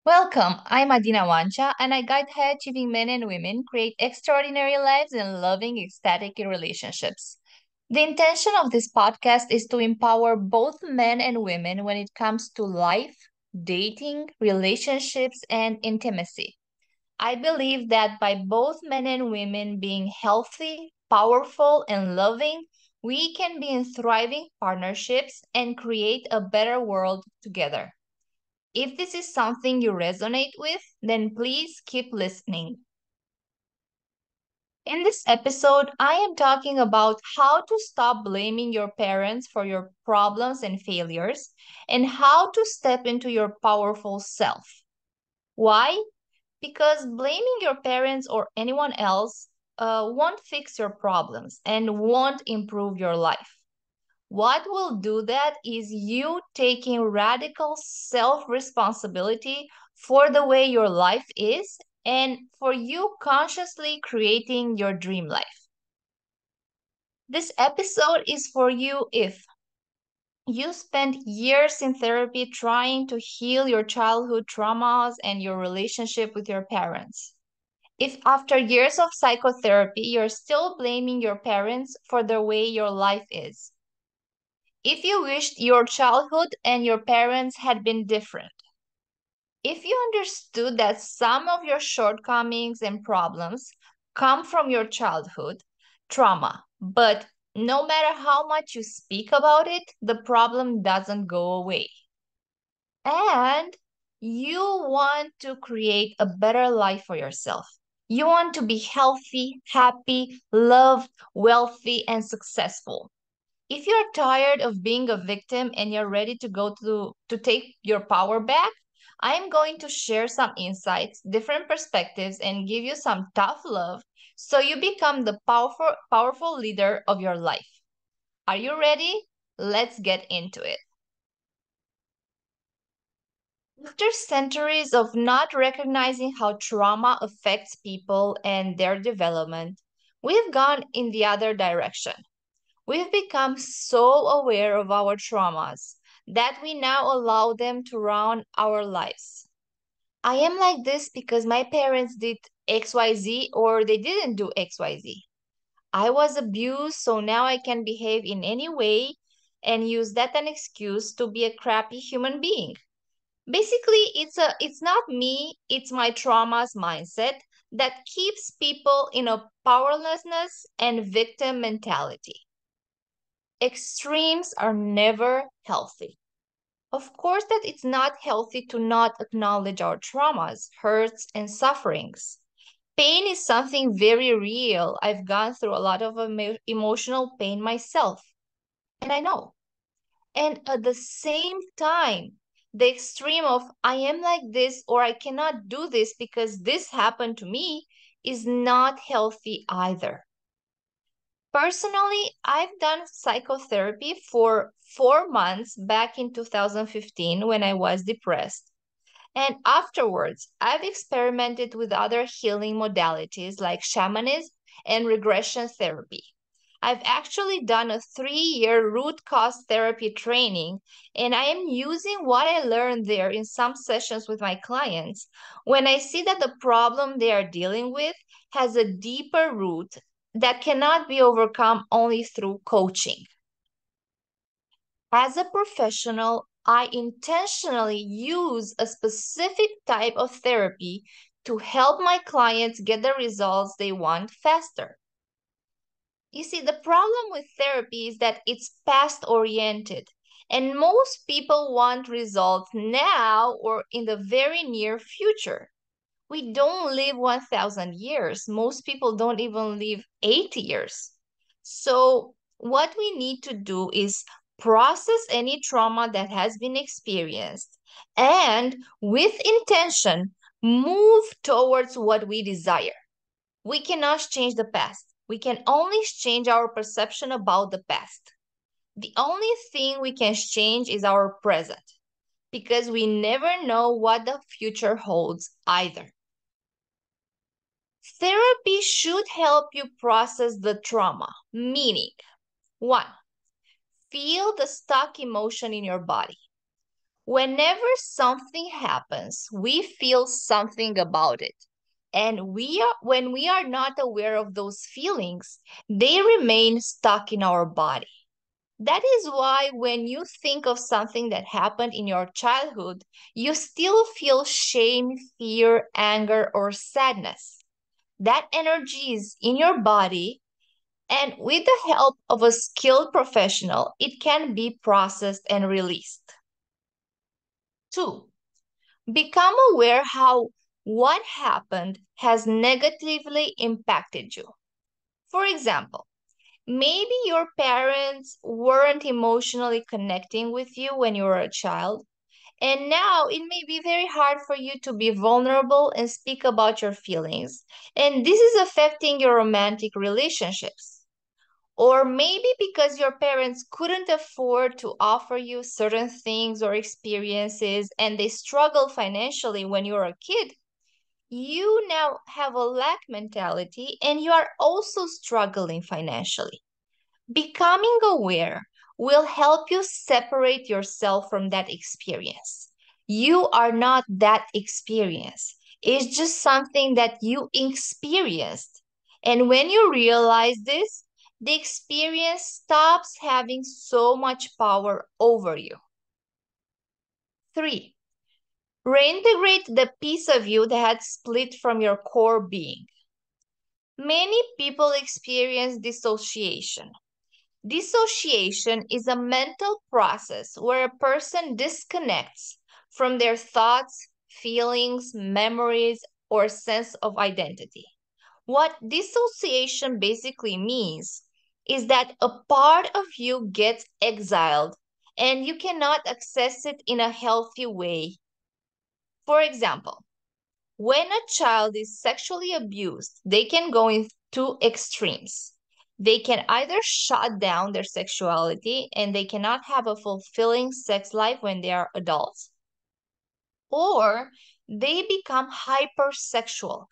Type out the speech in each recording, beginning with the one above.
Welcome, I'm Adina Wancha, and I guide high achieving men and women create extraordinary lives and loving, ecstatic relationships. The intention of this podcast is to empower both men and women when it comes to life, dating, relationships, and intimacy. I believe that by both men and women being healthy, powerful, and loving, we can be in thriving partnerships and create a better world together. If this is something you resonate with, then please keep listening. In this episode, I am talking about how to stop blaming your parents for your problems and failures and how to step into your powerful self. Why? Because blaming your parents or anyone else won't fix your problems and won't improve your life. What will do that is you taking radical self responsibility for the way your life is and for you consciously creating your dream life. This episode is for you if you spent years in therapy trying to heal your childhood traumas and your relationship with your parents. If after years of psychotherapy, you're still blaming your parents for the way your life is. If you wished your childhood and your parents had been different, if you understood that some of your shortcomings and problems come from your childhood trauma, but no matter how much you speak about it, the problem doesn't go away. And you want to create a better life for yourself. You want to be healthy, happy, loved, wealthy, and successful. If you're tired of being a victim and you're ready to to take your power back, I'm going to share some insights, different perspectives, and give you some tough love so you become the powerful leader of your life. Are you ready? Let's get into it. After centuries of not recognizing how trauma affects people and their development, we've gone in the other direction. We've become so aware of our traumas that we now allow them to run our lives. I am like this because my parents did XYZ or they didn't do XYZ. I was abused, so now I can behave in any way and use that an excuse to be a crappy human being. Basically, it's not me, it's my traumas mindset that keeps people in a powerlessness and victim mentality. Extremes are never healthy. Of course, that it's not healthy to not acknowledge our traumas, hurts, and sufferings. Pain is something very real. I've gone through a lot of emotional pain myself, and I know. And at the same time, the extreme of I am like this or I cannot do this because this happened to me is not healthy either. Personally, I've done psychotherapy for 4 months back in 2015 when I was depressed. And afterwards, I've experimented with other healing modalities like shamanism and regression therapy. I've actually done a 3 year root cause therapy training, and I am using what I learned there in some sessions with my clients when I see that the problem they are dealing with has a deeper root that cannot be overcome only through coaching. As a professional, I intentionally use a specific type of therapy to help my clients get the results they want faster. You see, the problem with therapy is that it's past oriented, and most people want results now or in the very near future. We don't live 1,000 years. Most people don't even live 80 years. So, what we need to do is process any trauma that has been experienced and, with intention, move towards what we desire. We cannot change the past. We can only change our perception about the past. The only thing we can change is our present because we never know what the future holds either. Therapy should help you process the trauma, meaning, one, feel the stuck emotion in your body. Whenever something happens, we feel something about it. And when we are not aware of those feelings, they remain stuck in our body. That is why when you think of something that happened in your childhood, you still feel shame, fear, anger, or sadness. That energy is in your body, and with the help of a skilled professional, it can be processed and released. Two, become aware how what happened has negatively impacted you. For example, maybe your parents weren't emotionally connecting with you when you were a child, and now it may be very hard for you to be vulnerable and speak about your feelings, and this is affecting your romantic relationships. Or maybe because your parents couldn't afford to offer you certain things or experiences and they struggled financially when you were a kid, you now have a lack mentality and you are also struggling financially. Becoming aware will help you separate yourself from that experience. You are not that experience. It's just something that you experienced. And when you realize this, the experience stops having so much power over you. Three, reintegrate the piece of you that had split from your core being. Many people experience dissociation. Dissociation is a mental process where a person disconnects from their thoughts, feelings, memories, or sense of identity. What dissociation basically means is that a part of you gets exiled and you cannot access it in a healthy way. For example, when a child is sexually abused, they can go in two extremes. They can either shut down their sexuality and they cannot have a fulfilling sex life when they are adults, or they become hypersexual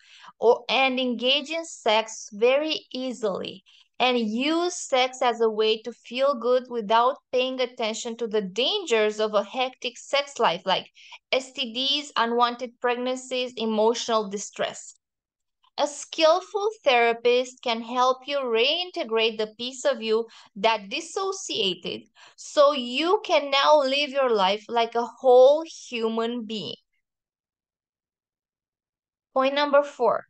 and engage in sex very easily and use sex as a way to feel good without paying attention to the dangers of a hectic sex life like STDs, unwanted pregnancies, emotional distress. A skillful therapist can help you reintegrate the piece of you that dissociated so you can now live your life like a whole human being. Point number 4,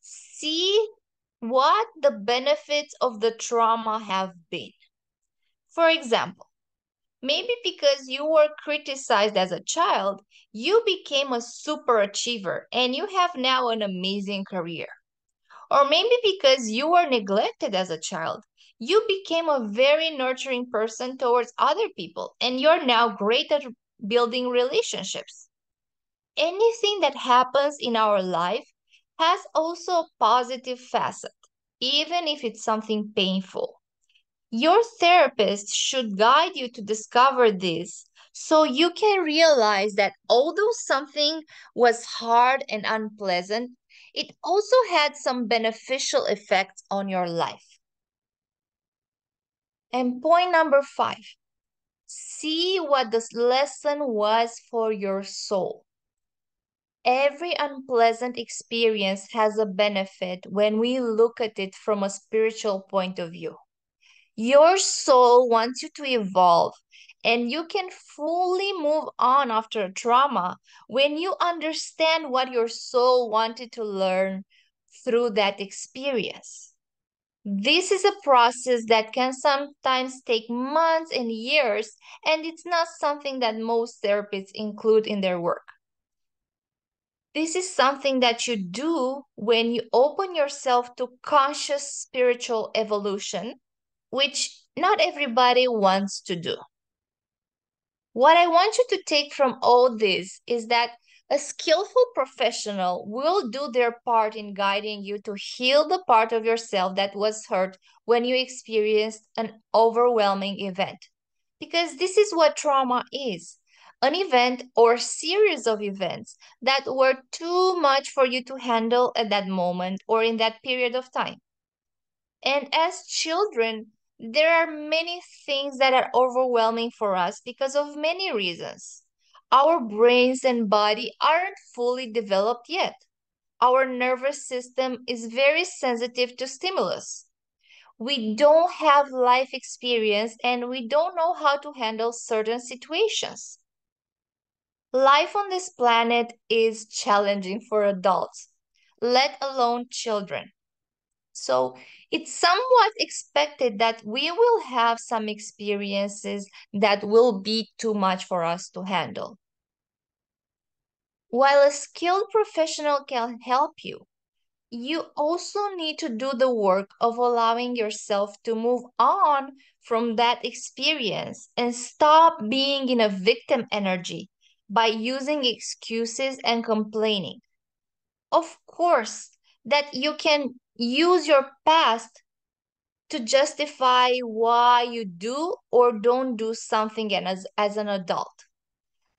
see what the benefits of the trauma have been. For example, maybe because you were criticized as a child, you became a super achiever and you have now an amazing career. Or maybe because you were neglected as a child, you became a very nurturing person towards other people and you're now great at building relationships. Anything that happens in our life has also a positive facet, even if it's something painful. Your therapist should guide you to discover this so you can realize that although something was hard and unpleasant, it also had some beneficial effects on your life. And point number 5, see what this lesson was for your soul. Every unpleasant experience has a benefit when we look at it from a spiritual point of view. Your soul wants you to evolve, and you can fully move on after a trauma when you understand what your soul wanted to learn through that experience. This is a process that can sometimes take months and years, and it's not something that most therapists include in their work. This is something that you do when you open yourself to conscious spiritual evolution, which not everybody wants to do. What I want you to take from all this is that a skillful professional will do their part in guiding you to heal the part of yourself that was hurt when you experienced an overwhelming event. Because this is what trauma is, an event or series of events that were too much for you to handle at that moment or in that period of time. And as children, there are many things that are overwhelming for us because of many reasons. Our brains and body aren't fully developed yet. Our nervous system is very sensitive to stimulus. We don't have life experience and we don't know how to handle certain situations. Life on this planet is challenging for adults, let alone children. So it's somewhat expected that we will have some experiences that will be too much for us to handle. While a skilled professional can help you, you also need to do the work of allowing yourself to move on from that experience and stop being in a victim energy by using excuses and complaining. Of course, that you can use your past to justify why you do or don't do something as an adult.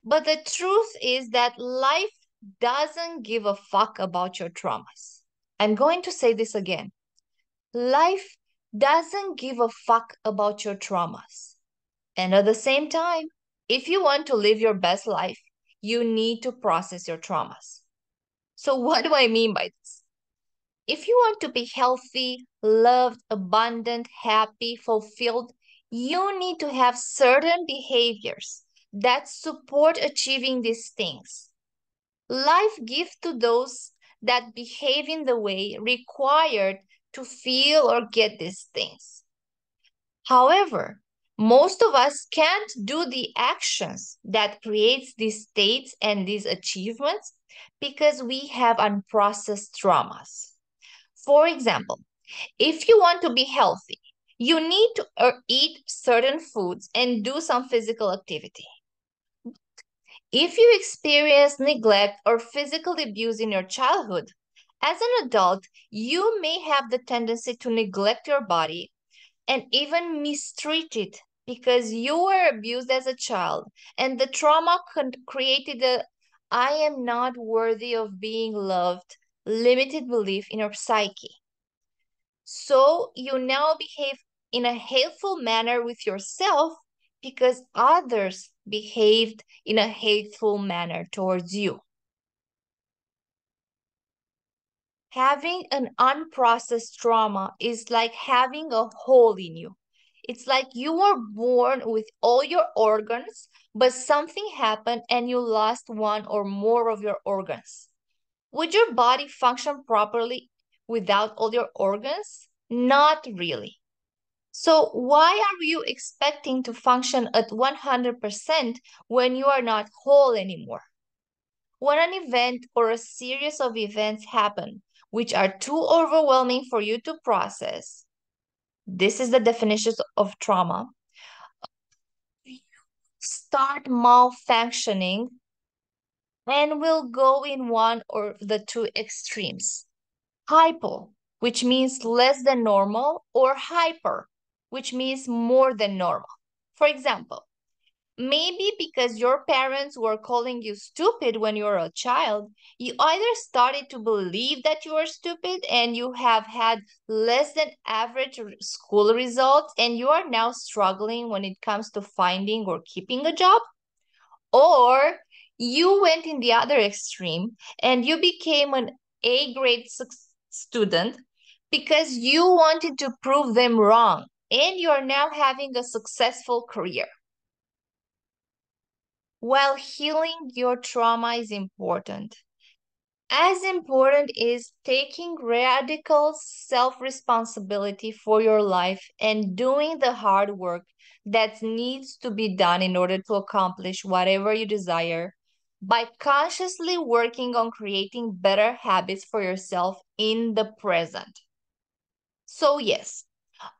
But the truth is that life doesn't give a fuck about your traumas. I'm going to say this again. Life doesn't give a fuck about your traumas. And at the same time, if you want to live your best life, you need to process your traumas. So, what do I mean by this? If you want to be healthy, loved, abundant, happy, fulfilled, you need to have certain behaviors that support achieving these things. Life gives to those that behave in the way required to feel or get these things. However, most of us can't do the actions that creates these states and these achievements because we have unprocessed traumas. For example, if you want to be healthy, you need to eat certain foods and do some physical activity. If you experience neglect or physical abuse in your childhood, as an adult, you may have the tendency to neglect your body and even mistreat it because you were abused as a child and the trauma created a I am not worthy of being loved limited belief in your psyche. So you now behave in a hateful manner with yourself because others behaved in a hateful manner towards you. Having an unprocessed trauma is like having a hole in you. It's like you were born with all your organs, but something happened and you lost one or more of your organs. Would your body function properly without all your organs? Not really. So why are you expecting to function at 100% when you are not whole anymore? When an event or a series of events happen, which are too overwhelming for you to process, this is the definition of trauma, start malfunctioning and will go in one or the two extremes. Hypo, which means less than normal, or hyper, which means more than normal. For example, maybe because your parents were calling you stupid when you were a child, you either started to believe that you are stupid and you have had less than average school results and you are now struggling when it comes to finding or keeping a job, or you went in the other extreme and you became an A grade student because you wanted to prove them wrong and you are now having a successful career. While healing your trauma is important, as important is taking radical self-responsibility for your life and doing the hard work that needs to be done in order to accomplish whatever you desire by consciously working on creating better habits for yourself in the present. So yes,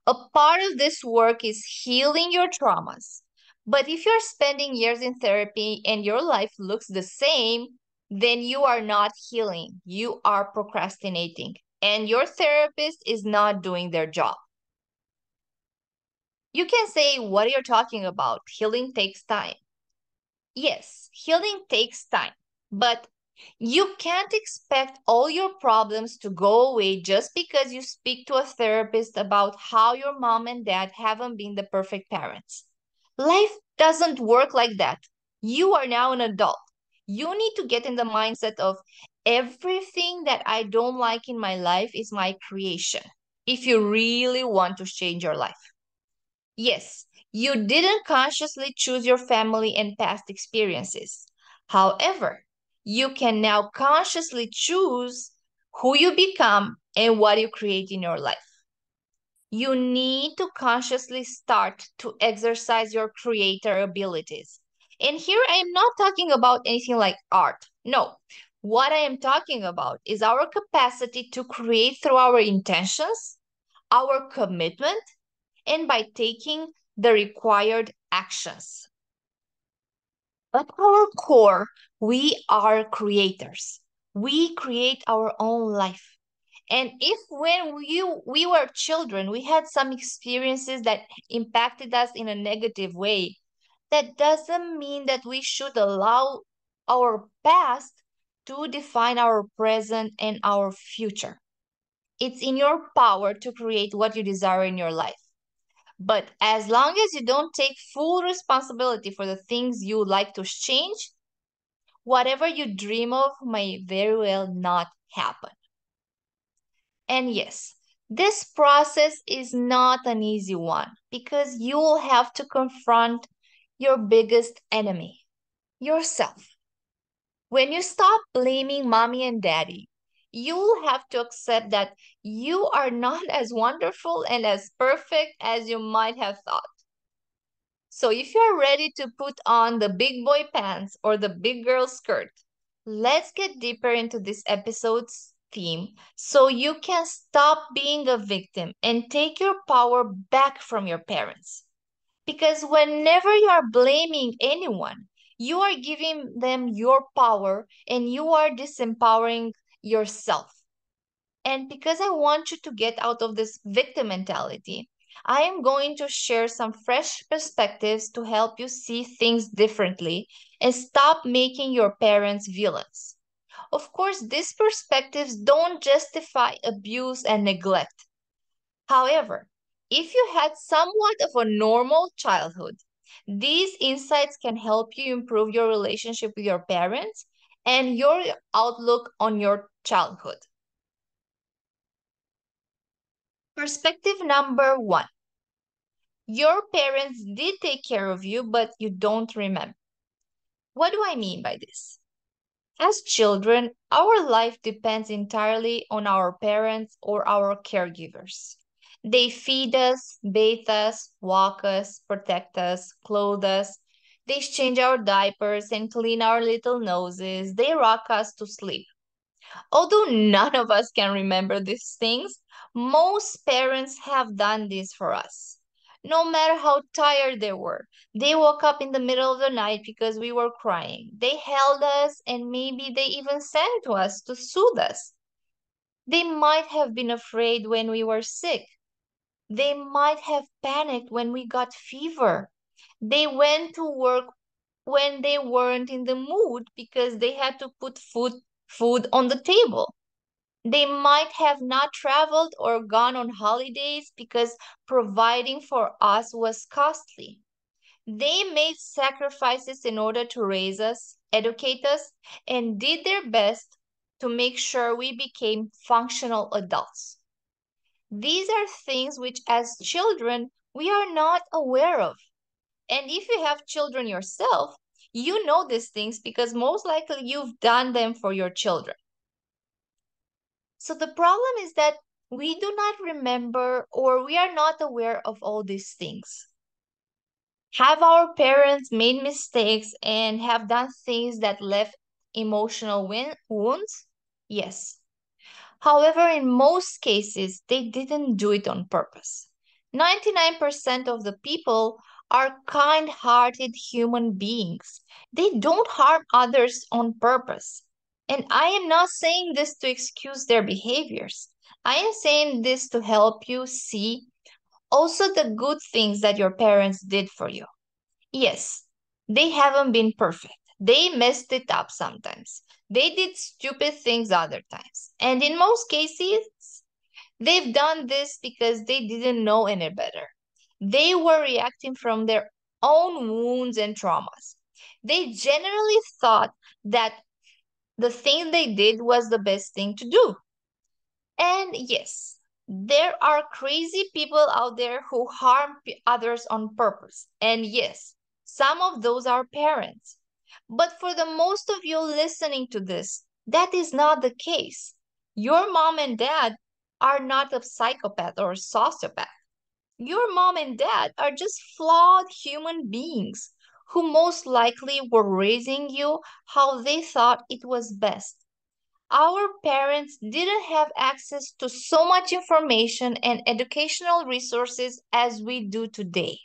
a part of this work is healing your traumas. But if you're spending years in therapy and your life looks the same, then you are not healing. You are procrastinating. And your therapist is not doing their job. You can say, what are you talking about? Healing takes time. Yes, healing takes time. But you can't expect all your problems to go away just because you speak to a therapist about how your mom and dad haven't been the perfect parents. Life doesn't work like that. You are now an adult. You need to get in the mindset of everything that I don't like in my life is my creation. If you really want to change your life. Yes, you didn't consciously choose your family and past experiences. However, you can now consciously choose who you become and what you create in your life. You need to consciously start to exercise your creator abilities. And here I am not talking about anything like art. No. What I am talking about is our capacity to create through our intentions, our commitment, and by taking the required actions. At our core, we are creators. We create our own life. And if when we were children, we had some experiences that impacted us in a negative way, that doesn't mean that we should allow our past to define our present and our future. It's in your power to create what you desire in your life. But as long as you don't take full responsibility for the things you would like to change, whatever you dream of may very well not happen. And yes, this process is not an easy one because you will have to confront your biggest enemy, yourself. When you stop blaming mommy and daddy, you will have to accept that you are not as wonderful and as perfect as you might have thought. So if you're ready to put on the big boy pants or the big girl skirt, let's get deeper into this episode's theme so you can stop being a victim and take your power back from your parents. Because whenever you are blaming anyone, you are giving them your power and you are disempowering yourself. And because I want you to get out of this victim mentality, I am going to share some fresh perspectives to help you see things differently and stop making your parents villains. Of course, these perspectives don't justify abuse and neglect. However, if you had somewhat of a normal childhood, these insights can help you improve your relationship with your parents and your outlook on your childhood. Perspective number one. Your parents did take care of you, but you don't remember. What do I mean by this? As children, our life depends entirely on our parents or our caregivers. They feed us, bathe us, walk us, protect us, clothe us. They change our diapers and clean our little noses. They rock us to sleep. Although none of us can remember these things, most parents have done this for us. No matter how tired they were, they woke up in the middle of the night because we were crying. They held us and maybe they even sang to us to soothe us. They might have been afraid when we were sick. They might have panicked when we got fever. They went to work when they weren't in the mood because they had to put food on the table. They might have not traveled or gone on holidays because providing for us was costly. They made sacrifices in order to raise us, educate us, and did their best to make sure we became functional adults. These are things which, as children, we are not aware of. And if you have children yourself, you know these things because most likely you've done them for your children. So the problem is that we do not remember or we are not aware of all these things. Have our parents made mistakes and have done things that left emotional wounds? Yes. However, in most cases, they didn't do it on purpose. 99% of the people are kind-hearted human beings. They don't harm others on purpose. And I am not saying this to excuse their behaviors. I am saying this to help you see also the good things that your parents did for you. Yes, they haven't been perfect. They messed it up sometimes. They did stupid things other times. And in most cases, they've done this because they didn't know any better. They were reacting from their own wounds and traumas. They generally thought that the thing they did was the best thing to do. And yes, there are crazy people out there who harm others on purpose. And yes, some of those are parents. But for the most of you listening to this, that is not the case. Your mom and dad are not a psychopath or a sociopath. Your mom and dad are just flawed human beings who most likely were raising you how they thought it was best. Our parents didn't have access to so much information and educational resources as we do today.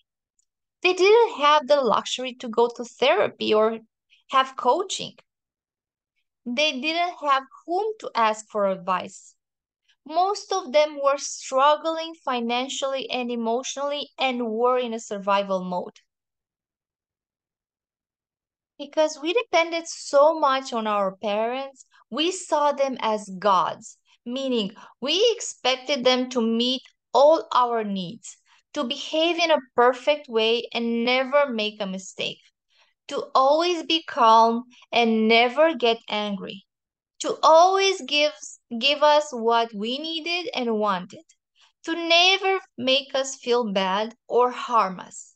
They didn't have the luxury to go to therapy or have coaching. They didn't have whom to ask for advice. Most of them were struggling financially and emotionally and were in a survival mode. Because we depended so much on our parents, we saw them as gods, meaning we expected them to meet all our needs, to behave in a perfect way and never make a mistake, to always be calm and never get angry, to always give us what we needed and wanted, to never make us feel bad or harm us.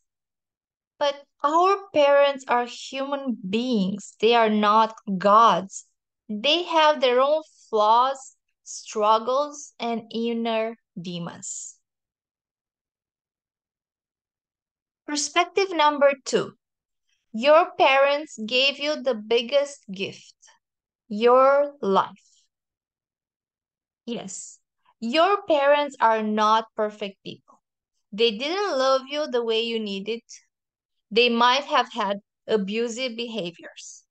But our parents are human beings. They are not gods. They have their own flaws, struggles, and inner demons. Perspective number two. Your parents gave you the biggest gift, your life. Yes, your parents are not perfect people. They didn't love you the way you needed. They might have had abusive behaviors.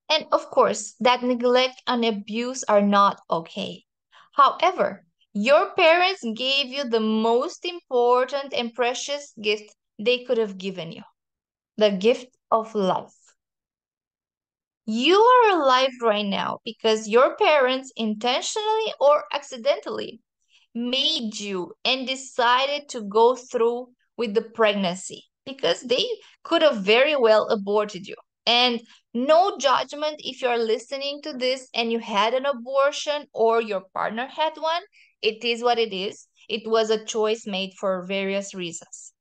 And of course, that neglect and abuse are not okay. However, your parents gave you the most important and precious gift they could have given you, the gift of life. You are alive right now because your parents intentionally or accidentally made you and decided to go through with the pregnancy because they could have very well aborted you. And no judgment if you're listening to this and you had an abortion or your partner had one. It is what it is. It was a choice made for various reasons.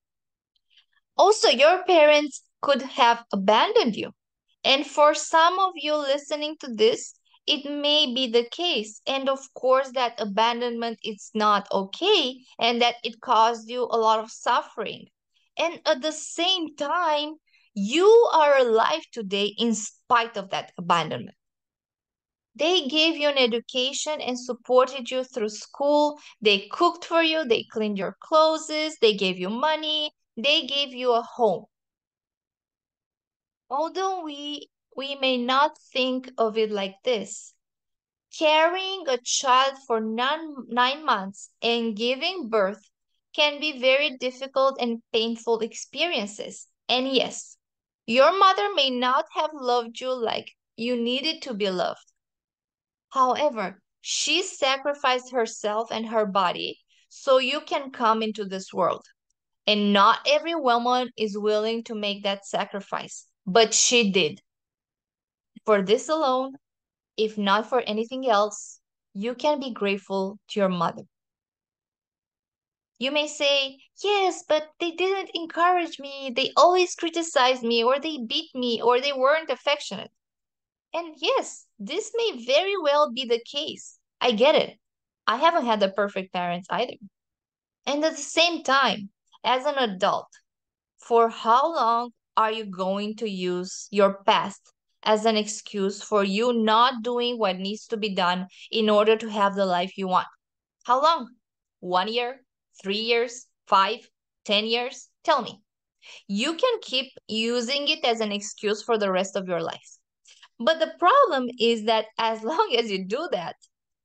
Also, your parents could have abandoned you. And for some of you listening to this, it may be the case. And of course, that abandonment is not okay and that it caused you a lot of suffering. And at the same time, you are alive today in spite of that abandonment. They gave you an education and supported you through school. They cooked for you, they cleaned your clothes, they gave you money, they gave you a home. Although we may not think of it like this, carrying a child for 9 months and giving birth can be very difficult and painful experiences. And yes, your mother may not have loved you like you needed to be loved. However, she sacrificed herself and her body so you can come into this world. And not every woman is willing to make that sacrifice, but she did. For this alone, if not for anything else, you can be grateful to your mother. You may say, yes, but they didn't encourage me. They always criticized me, or they beat me, or they weren't affectionate. And yes, this may very well be the case. I get it. I haven't had the perfect parents either. And at the same time, as an adult, for how long are you going to use your past as an excuse for you not doing what needs to be done in order to have the life you want? How long? 1 year, 3 years, 5, 10 years? Tell me. You can keep using it as an excuse for the rest of your life. But the problem is that as long as you do that,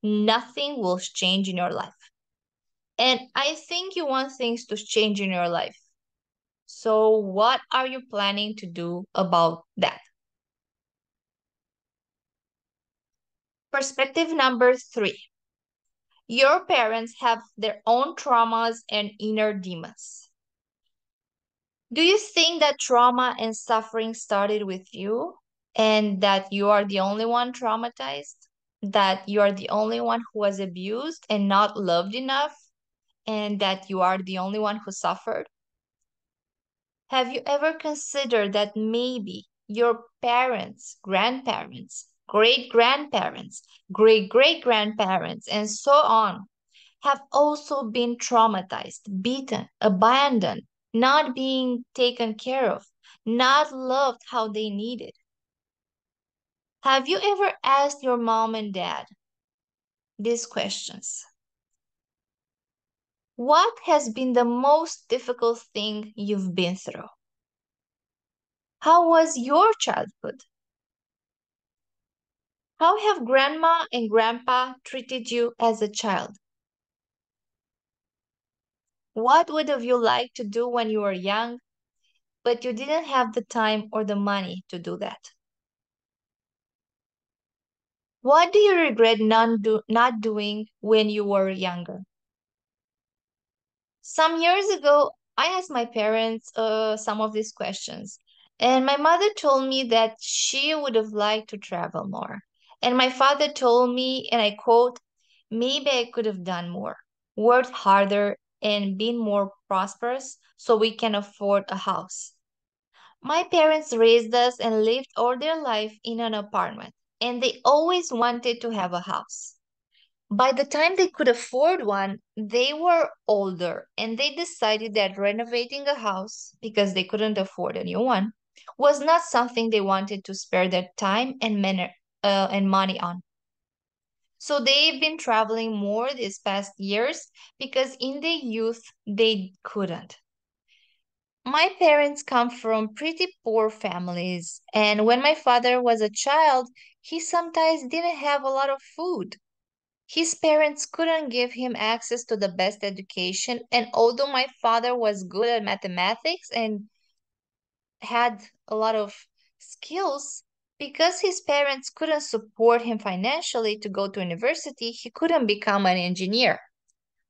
nothing will change in your life. And I think you want things to change in your life. So, what are you planning to do about that? Perspective number three. Your parents have their own traumas and inner demons. Do you think that trauma and suffering started with you and that you are the only one traumatized? That you are the only one who was abused and not loved enough? And that you are the only one who suffered? Have you ever considered that maybe your parents, grandparents, great grandparents, great great grandparents, and so on have also been traumatized, beaten, abandoned, not being taken care of, not loved how they needed? Have you ever asked your mom and dad these questions? What has been the most difficult thing you've been through? How was your childhood? How have grandma and grandpa treated you as a child? What would have you liked to do when you were young, but you didn't have the time or the money to do that? What do you regret not doing when you were younger? Some years ago, I asked my parents some of these questions, and my mother told me that she would have liked to travel more. And my father told me, and I quote, maybe I could have done more, worked harder, and been more prosperous so we can afford a house. My parents raised us and lived all their life in an apartment, and they always wanted to have a house. By the time they could afford one, they were older and they decided that renovating a house, because they couldn't afford a new one, was not something they wanted to spare their time and money on. So they've been traveling more these past years because in their youth they couldn't. My parents come from pretty poor families, and when my father was a child, he sometimes didn't have a lot of food. His parents couldn't give him access to the best education, and although my father was good at mathematics and had a lot of skills, because his parents couldn't support him financially to go to university, he couldn't become an engineer.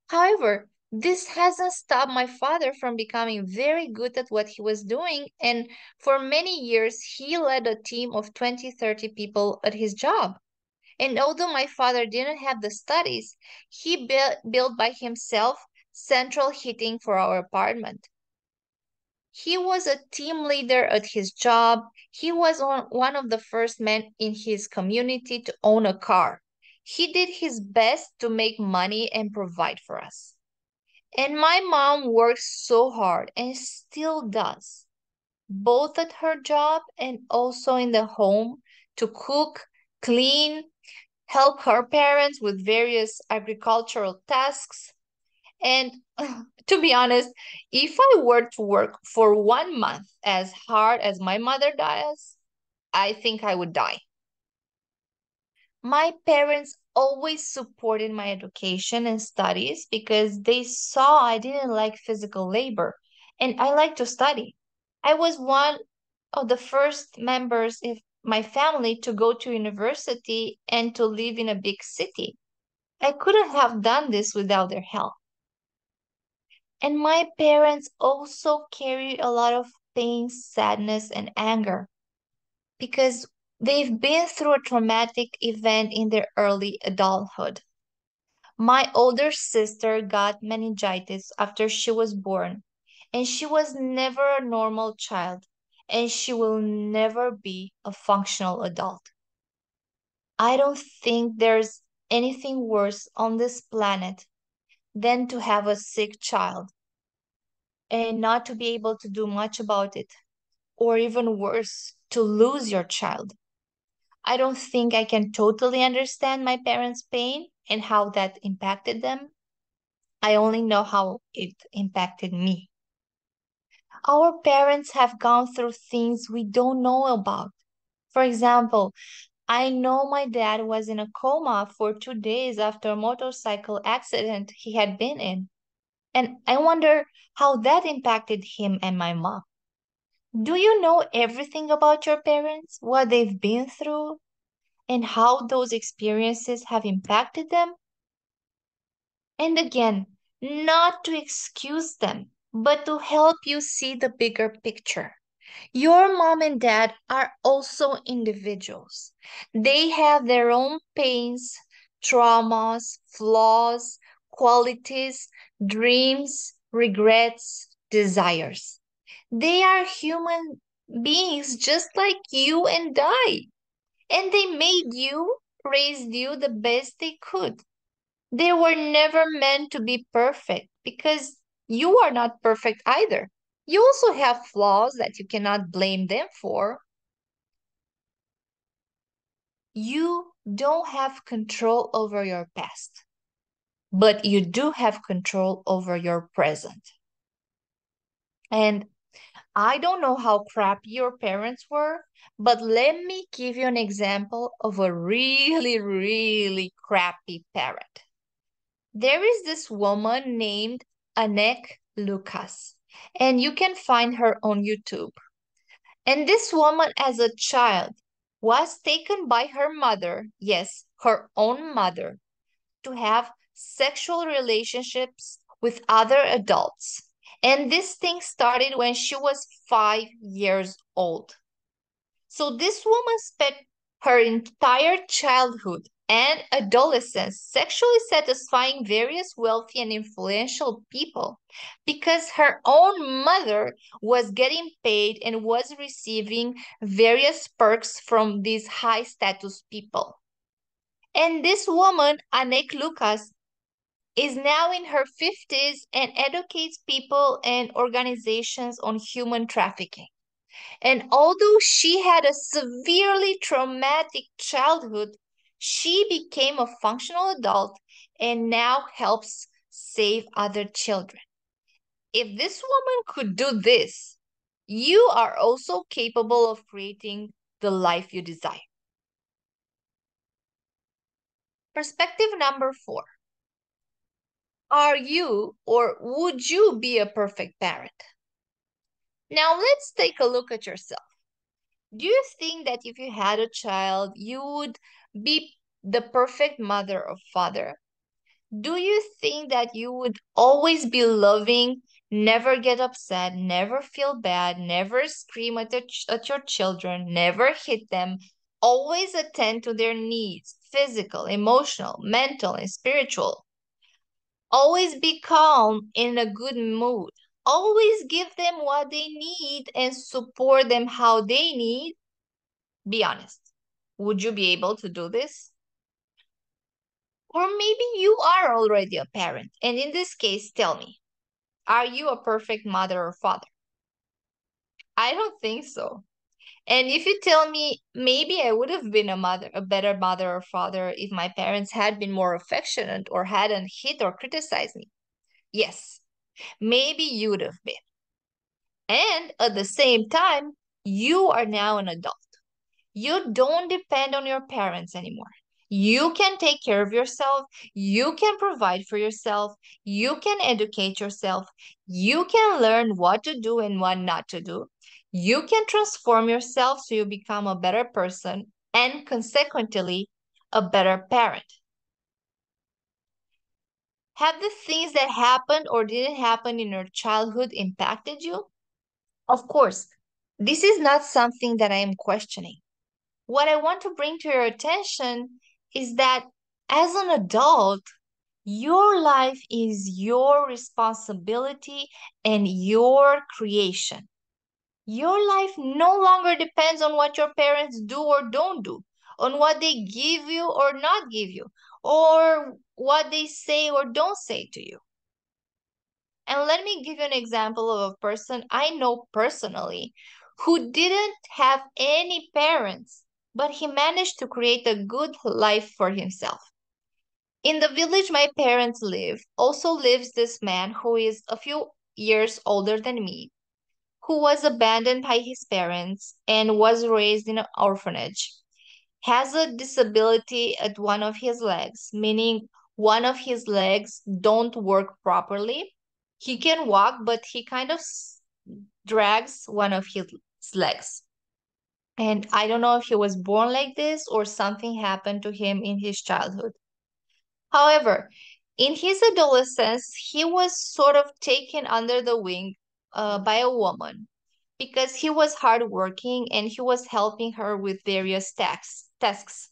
However, this hasn't stopped my father from becoming very good at what he was doing, and for many years, he led a team of 20, 30 people at his job. And although my father didn't have the studies, he built by himself central heating for our apartment. He was a team leader at his job. He was one of the first men in his community to own a car. He did his best to make money and provide for us. And my mom works so hard and still does, both at her job and also in the home to cook, clean, help her parents with various agricultural tasks. And to be honest, if I were to work for 1 month as hard as my mother does, I think I would die. My parents always supported my education and studies because they saw I didn't like physical labor and I like to study. I was one of the first members of my family to go to university and to live in a big city. I couldn't have done this without their help. And my parents also carried a lot of pain, sadness, and anger because they've been through a traumatic event in their early adulthood. My older sister got meningitis after she was born, and she was never a normal child, and she will never be a functional adult. I don't think there's anything worse on this planet than to have a sick child and not to be able to do much about it, or even worse, to lose your child. I don't think I can totally understand my parents' pain and how that impacted them. I only know how it impacted me. Our parents have gone through things we don't know about. For example, I know my dad was in a coma for 2 days after a motorcycle accident he had been in. And I wonder how that impacted him and my mom. Do you know everything about your parents, what they've been through, and how those experiences have impacted them? And again, not to excuse them, but to help you see the bigger picture. Your mom and dad are also individuals. They have their own pains, traumas, flaws, qualities, dreams, regrets, desires. They are human beings just like you and I. And they made you, raised you the best they could. They were never meant to be perfect because you are not perfect either. You also have flaws that you cannot blame them for. You don't have control over your past, but you do have control over your present. And I don't know how crappy your parents were, but let me give you an example of a really, really crappy parent. There is this woman named Anek Lucas, and you can find her on YouTube. And this woman, as a child, was taken by her mother, yes, her own mother, to have sexual relationships with other adults. And this thing started when she was 5 years old. So this woman spent her entire childhood and adolescence sexually satisfying various wealthy and influential people because her own mother was getting paid and was receiving various perks from these high status people. And this woman, Anek Lucas, is now in her 50s and educates people and organizations on human trafficking. And although she had a severely traumatic childhood, she became a functional adult and now helps save other children. If this woman could do this, you are also capable of creating the life you desire. Perspective number 4. Are you or would you be a perfect parent? Now let's take a look at yourself. Do you think that if you had a child, you would be the perfect mother or father? Do you think that you would always be loving, never get upset, never feel bad, never scream at your children, never hit them, always attend to their needs, physical, emotional, mental, and spiritual? Always be calm, in a good mood. Always give them what they need and support them how they need. Be honest. Would you be able to do this? Or maybe you are already a parent. And in this case, tell me, are you a perfect mother or father? I don't think so. And if you tell me, maybe I would have been a better mother or father if my parents had been more affectionate or hadn't hit or criticized me. Yes, maybe you would have been. And at the same time, you are now an adult. You don't depend on your parents anymore. You can take care of yourself. You can provide for yourself. You can educate yourself. You can learn what to do and what not to do. You can transform yourself so you become a better person and consequently a better parent. Have the things that happened or didn't happen in your childhood impacted you? Of course, this is not something that I am questioning. What I want to bring to your attention is that as an adult, your life is your responsibility and your creation. Your life no longer depends on what your parents do or don't do, on what they give you or not give you, or what they say or don't say to you. And let me give you an example of a person I know personally who didn't have any parents, but he managed to create a good life for himself. In the village my parents live, also lives this man who is a few years older than me, who was abandoned by his parents and was raised in an orphanage, has a disability at one of his legs, meaning one of his legs don't work properly. He can walk, but he kind of drags one of his legs. And I don't know if he was born like this or something happened to him in his childhood. However, In his adolescence, he was sort of taken under the wing by a woman because he was hardworking and he was helping her with various tasks.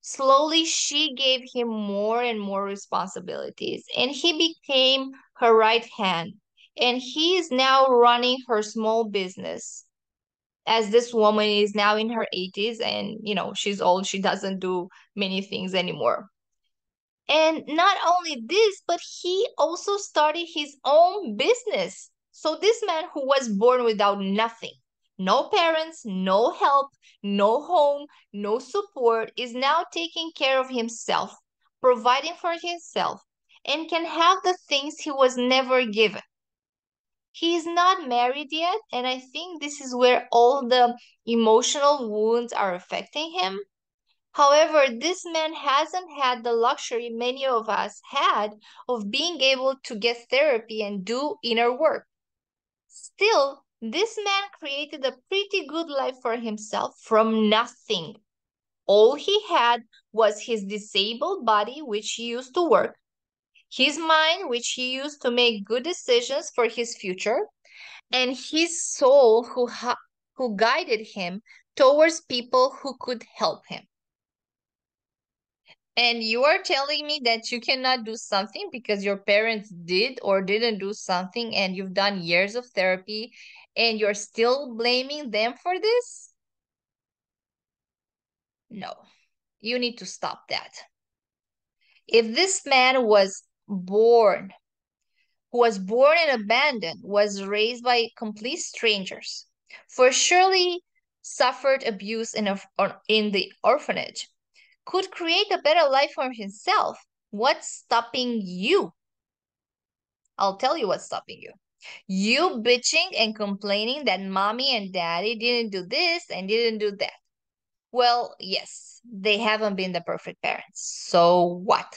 Slowly, she gave him more and more responsibilities, and he became her right hand. And he is now running her small business, as this woman is now in her 80s and, she's old. She doesn't do many things anymore. And not only this, but he also started his own business. So this man who was born without nothing, no parents, no help, no home, no support, is now taking care of himself, providing for himself, and can have the things he was never given. He is not married yet, and I think this is where all the emotional wounds are affecting him. However, this man hasn't had the luxury many of us had of being able to get therapy and do inner work. Still, this man created a pretty good life for himself from nothing. All he had was his disabled body, which he used to work, his mind, which he used to make good decisions for his future, and his soul, who guided him towards people who could help him. And you are telling me that you cannot do something because your parents did or didn't do something and you've done years of therapy and you're still blaming them for this? No, you need to stop that. If this man who was born and abandoned, was raised by complete strangers, for surely suffered abuse in the orphanage, could create a better life for himself, what's stopping you? I'll tell you what's stopping you. You bitching and complaining that mommy and daddy didn't do this and didn't do that. Well, yes, they haven't been the perfect parents. So what?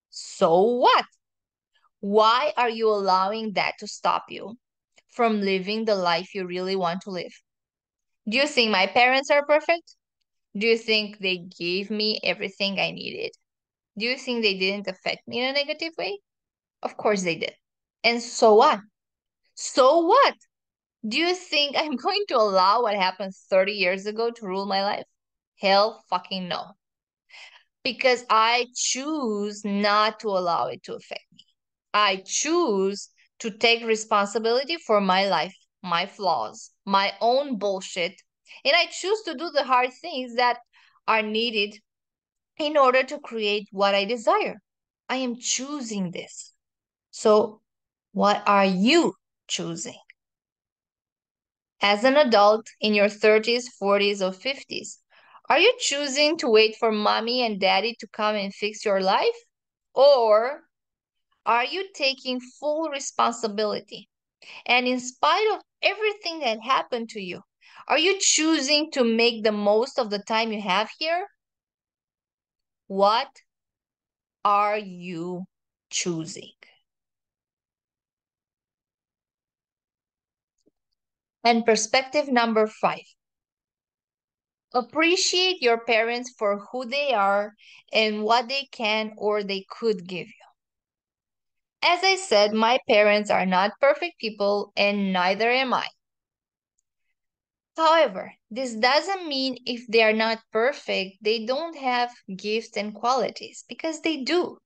So what? Why are you allowing that to stop you from living the life you really want to live? Do you think my parents are perfect? Do you think they gave me everything I needed? Do you think they didn't affect me in a negative way? Of course they did. And so what? So what? Do you think I'm going to allow what happened 30 years ago to rule my life? Hell fucking no. Because I choose not to allow it to affect me. I choose to take responsibility for my life, my flaws, my own bullshit, and I choose to do the hard things that are needed in order to create what I desire. I am choosing this. So, what are you choosing? As an adult in your 30s, 40s, or 50s, are you choosing to wait for mommy and daddy to come and fix your life? Or are you taking full responsibility? And in spite of everything that happened to you, are you choosing to make the most of the time you have here? What are you choosing? And perspective number 5. Appreciate your parents for who they are and what they can or they could give you. As I said, my parents are not perfect people and neither am I. However, this doesn't mean if they are not perfect, they don't have gifts and qualities, because they do.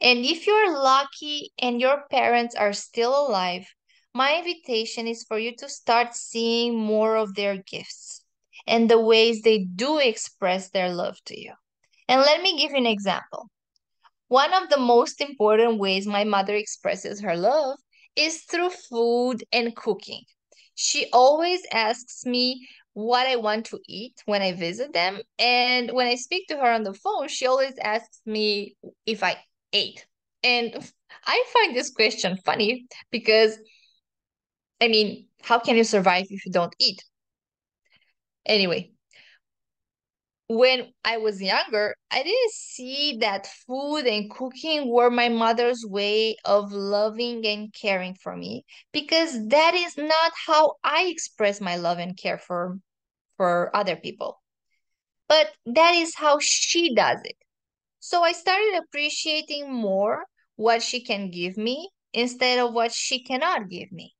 And if you're lucky and your parents are still alive, my invitation is for you to start seeing more of their gifts and the ways they do express their love to you. And let me give you an example. One of the most important ways my mother expresses her love is through food and cooking. She always asks me what I want to eat when I visit them. And when I speak to her on the phone, she always asks me if I ate. And I find this question funny because, I mean, how can you survive if you don't eat? Anyway, when I was younger, I didn't see that food and cooking were my mother's way of loving and caring for me, because that is not how I express my love and care for other people. But that is how she does it. So I started appreciating more what she can give me instead of what she cannot give me.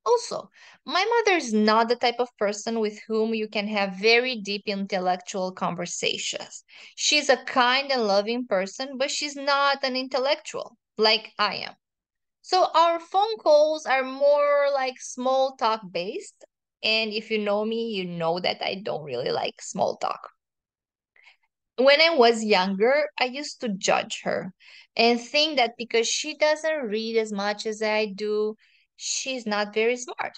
Also, my mother is not the type of person with whom you can have very deep intellectual conversations. She's a kind and loving person, but she's not an intellectual like I am. So our phone calls are more like small talk based. And if you know me, you know that I don't really like small talk. When I was younger, I used to judge her and think that because she doesn't read as much as I do, she's not very smart.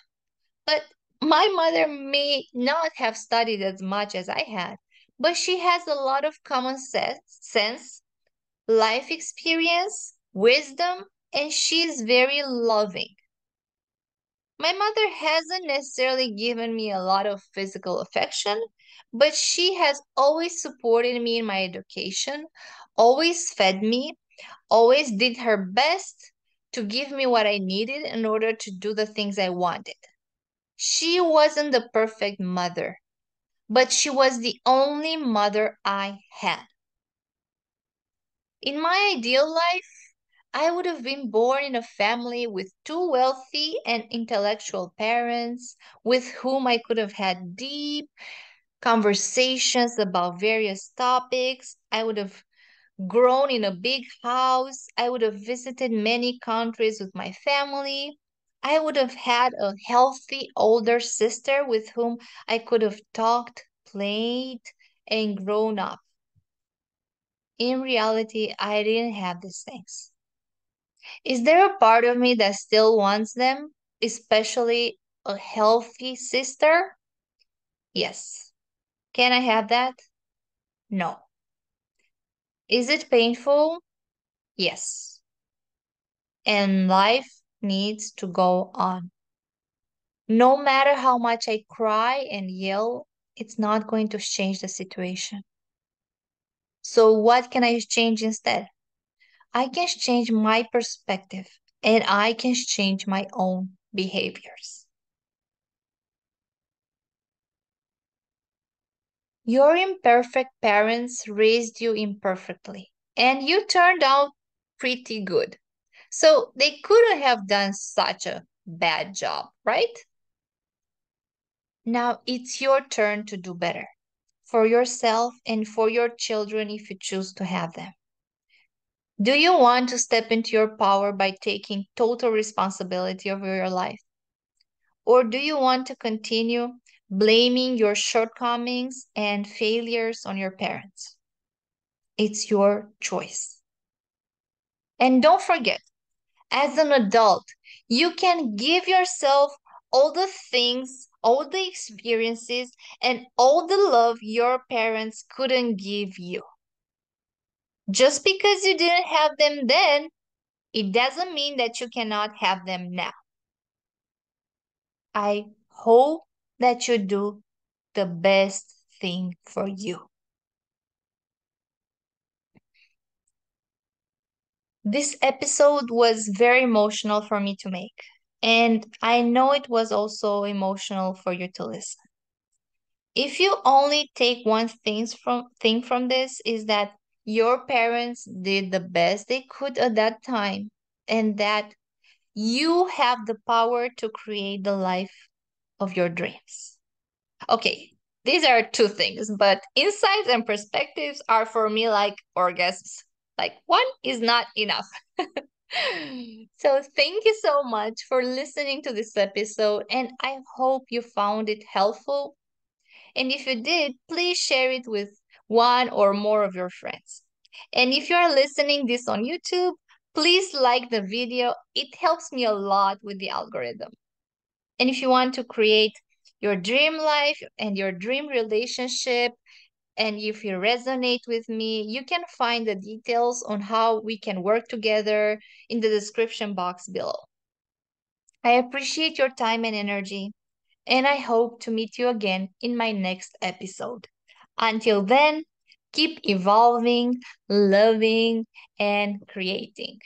But my mother may not have studied as much as I had, but she has a lot of common sense, life experience, wisdom, and she's very loving. My mother hasn't necessarily given me a lot of physical affection, but she has always supported me in my education, always fed me, always did her best to give me what I needed in order to do the things I wanted. She wasn't the perfect mother, but she was the only mother I had. In my ideal life, I would have been born in a family with two wealthy and intellectual parents with whom I could have had deep conversations about various topics. I would have grown in a big house. I would have visited many countries with my family. I would have had a healthy older sister with whom I could have talked, played, and grown up. In reality, I didn't have these things. Is there a part of me that still wants them, especially a healthy sister? Yes. Can I have that? No. Is it painful? Yes. And life needs to go on. No matter how much I cry and yell, it's not going to change the situation. So, what can I change instead? I can change my perspective and I can change my own behaviors. Your imperfect parents raised you imperfectly, and you turned out pretty good. So, they couldn't have done such a bad job, right? Now it's your turn to do better for yourself and for your children if you choose to have them. Do you want to step into your power by taking total responsibility over your life? Or do you want to continue blaming your shortcomings and failures on your parents? It's your choice. And don't forget, as an adult, you can give yourself all the things, all the experiences, and all the love your parents couldn't give you. Just because you didn't have them then, it doesn't mean that you cannot have them now. I hope that you do the best thing for you. This episode was very emotional for me to make, and I know it was also emotional for you to listen. If you only take one thing from this is that your parents did the best they could at that time and that you have the power to create the life of your dreams. Okay, these are two things, but insights and perspectives are for me like orgasms. Like one is not enough. So thank you so much for listening to this episode and I hope you found it helpful. And if you did, please share it with one or more of your friends. And if you are listening this on YouTube, please like the video. It helps me a lot with the algorithm. And if you want to create your dream life and your dream relationship, and if you resonate with me, you can find the details on how we can work together in the description box below. I appreciate your time and energy, and I hope to meet you again in my next episode. Until then, keep evolving, loving, and creating.